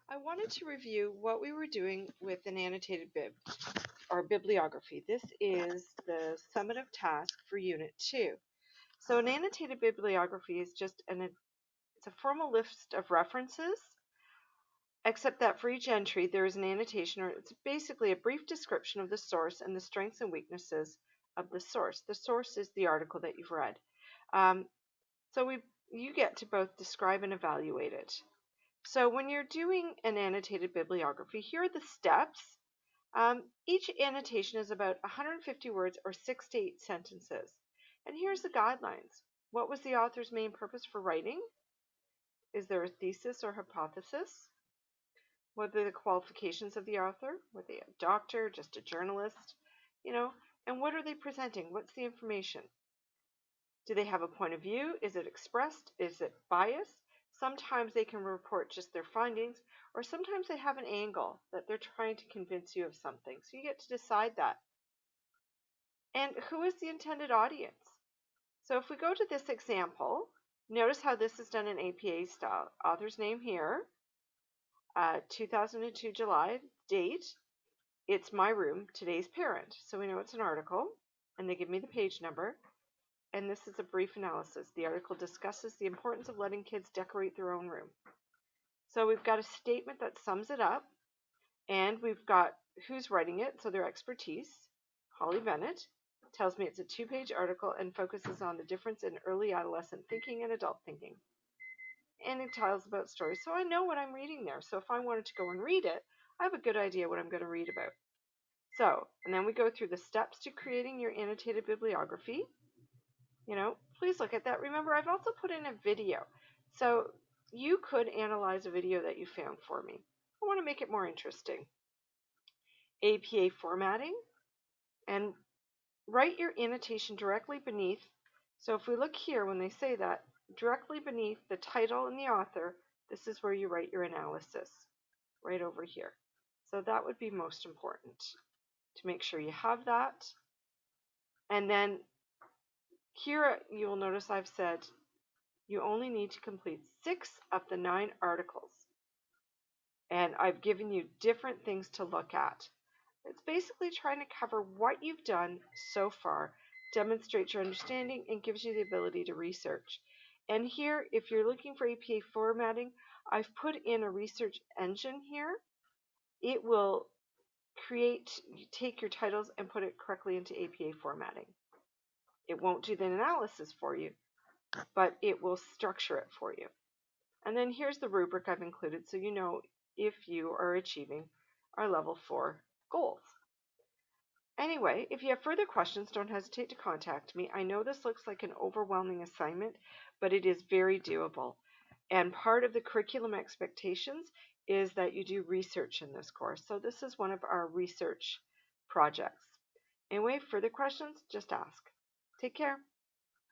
I wanted to review what we were doing with an annotated bib, or bibliography. This is the summative task for Unit 2. So an annotated bibliography is just it's a formal list of references, except that for each entry there is an annotation, or it's basically a brief description of the source and the strengths and weaknesses of the source. The source is the article that you've read. So you get to both describe and evaluate it. So when you're doing an annotated bibliography, here are the steps. Each annotation is about 150 words or 6 to 8 sentences. And here's the guidelines. What was the author's main purpose for writing? Is there a thesis or hypothesis? What are the qualifications of the author? Were they a doctor, just a journalist? And what are they presenting? What's the information? Do they have a point of view? Is it expressed? Is it biased? Sometimes they can report just their findings, or sometimes they have an angle that they're trying to convince you of something. So you get to decide that. And who is the intended audience? So if we go to this example, notice how this is done in APA style. Author's name here, 2002 July, date, it's my room, today's parent. So we know it's an article, and they give me the page number. And this is a brief analysis. The article discusses the importance of letting kids decorate their own room. So we've got a statement that sums it up, and we've got who's writing it, so their expertise. Holly Bennett tells me it's a 2-page article and focuses on the difference in early adolescent thinking and adult thinking. And it tells about stories, so I know what I'm reading there. So if I wanted to go and read it, I have a good idea what I'm going to read about. So, and then we go through the steps to creating your annotated bibliography. Please look at that. Remember, I've also put in a video. So you could analyze a video that you found for me. I want to make it more interesting. APA formatting, and write your annotation directly beneath. So if we look here, when they say that, directly beneath the title and the author, this is where you write your analysis, right over here. So that would be most important to make sure you have that. And then here you will notice I've said you only need to complete 6 of the 9 articles. And I've given you different things to look at. It's basically trying to cover what you've done so far, demonstrates your understanding, and gives you the ability to research. And here, if you're looking for APA formatting, I've put in a research engine here. It will take your titles and put it correctly into APA formatting. It won't do the analysis for you, but it will structure it for you. And then here's the rubric I've included so you know if you are achieving our level 4 goals. Anyway, if you have further questions, don't hesitate to contact me. I know this looks like an overwhelming assignment, but it is very doable. And part of the curriculum expectations is that you do research in this course. So this is one of our research projects. Anyway, further questions, just ask. Take care.